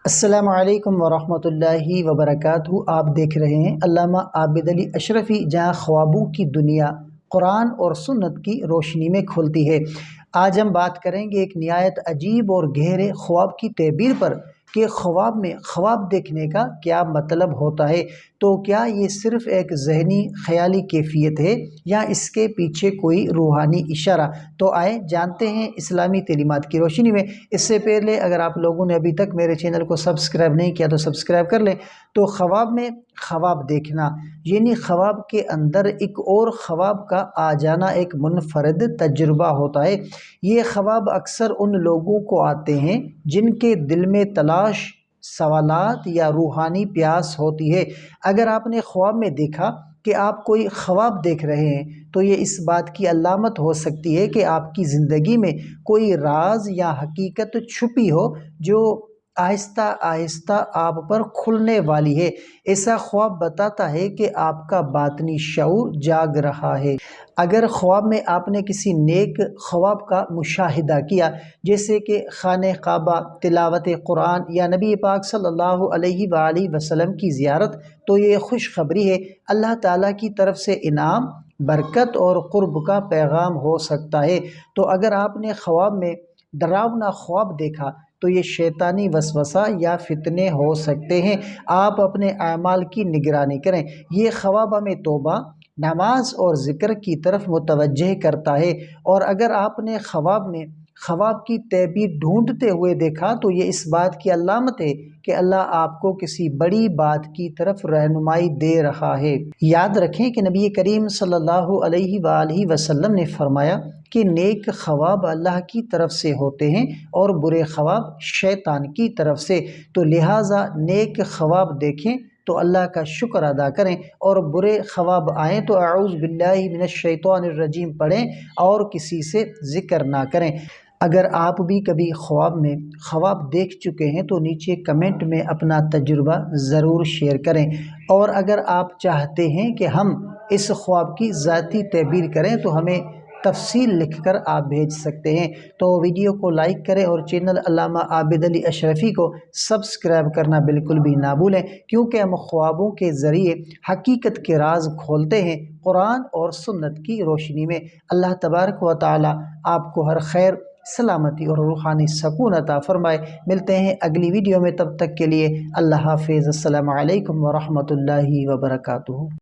السلام علیکم ورحمۃ اللہ وبرکاتہ۔ آپ دیکھ رہے ہیں علامہ عابد علی اشرفی، جہاں خوابوں کی دنیا قرآن اور سنت کی روشنی میں کھلتی ہے۔ آج ہم بات کریں گے ایک نہایت عجیب اور گہرے خواب کی تعبیر پر کہ خواب میں خواب دیکھنے کا کیا مطلب ہوتا ہے۔ تو کیا یہ صرف ایک ذہنی خیالی کیفیت ہے یا اس کے پیچھے کوئی روحانی اشارہ؟ تو آئے جانتے ہیں اسلامی تعلیمات کی روشنی میں۔ اس سے پہلے اگر آپ لوگوں نے ابھی تک میرے چینل کو سبسکرائب نہیں کیا تو سبسکرائب کر لیں۔ تو خواب میں خواب دیکھنا یعنی خواب کے اندر ایک اور خواب کا آ جانا ایک منفرد تجربہ ہوتا ہے۔ یہ خواب اکثر ان لوگوں کو آتے ہیں جن کے دل میں تلاش، سوالات یا روحانی پیاس ہوتی ہے۔ اگر آپ نے خواب میں دیکھا کہ آپ کوئی خواب دیکھ رہے ہیں تو یہ اس بات کی علامت ہو سکتی ہے کہ آپ کی زندگی میں کوئی راز یا حقیقت چھپی ہو جو آہستہ آہستہ آپ پر کھلنے والی ہے۔ ایسا خواب بتاتا ہے کہ آپ کا باطنی شعور جاگ رہا ہے۔ اگر خواب میں آپ نے کسی نیک خواب کا مشاہدہ کیا، جیسے کہ خانہ کعبہ، تلاوت قرآن یا نبی پاک صلی اللہ علیہ وآلہ وسلم کی زیارت، تو یہ خوشخبری ہے۔ اللہ تعالیٰ کی طرف سے انعام، برکت اور قرب کا پیغام ہو سکتا ہے۔ تو اگر آپ نے خواب میں ڈراونا خواب دیکھا تو یہ شیطانی وسوسہ یا فتنے ہو سکتے ہیں۔ آپ اپنے اعمال کی نگرانی کریں۔ یہ خواب ہمیں توبہ، نماز اور ذکر کی طرف متوجہ کرتا ہے۔ اور اگر آپ نے خواب میں خواب کی تعبیر ڈھونڈتے ہوئے دیکھا تو یہ اس بات کی علامت ہے کہ اللہ آپ کو کسی بڑی بات کی طرف رہنمائی دے رہا ہے۔ یاد رکھیں کہ نبی کریم صلی اللہ علیہ وآلہ وسلم نے فرمایا کہ نیک خواب اللہ کی طرف سے ہوتے ہیں اور برے خواب شیطان کی طرف سے۔ تو لہٰذا نیک خواب دیکھیں تو اللہ کا شکر ادا کریں، اور برے خواب آئیں تو اعوذ باللہ من الشیطان الرجیم پڑھیں اور کسی سے ذکر نہ کریں۔ اگر آپ بھی کبھی خواب میں خواب دیکھ چکے ہیں تو نیچے کمنٹ میں اپنا تجربہ ضرور شیئر کریں، اور اگر آپ چاہتے ہیں کہ ہم اس خواب کی ذاتی تعبیر کریں تو ہمیں تفصیل لکھ کر آپ بھیج سکتے ہیں۔ تو ویڈیو کو لائک کریں اور چینل علامہ عابد علی اشرفی کو سبسکرائب کرنا بالکل بھی نہ بھولیں، کیونکہ ہم خوابوں کے ذریعے حقیقت کے راز کھولتے ہیں قرآن اور سنت کی روشنی میں۔ اللہ تبارک و تعالی آپ کو ہر خیر، سلامتی اور روحانی سکون عطا فرمائے۔ ملتے ہیں اگلی ویڈیو میں، تب تک کے لیے اللہ حافظ۔ السلام علیکم ورحمۃ اللہ وبرکاتہ۔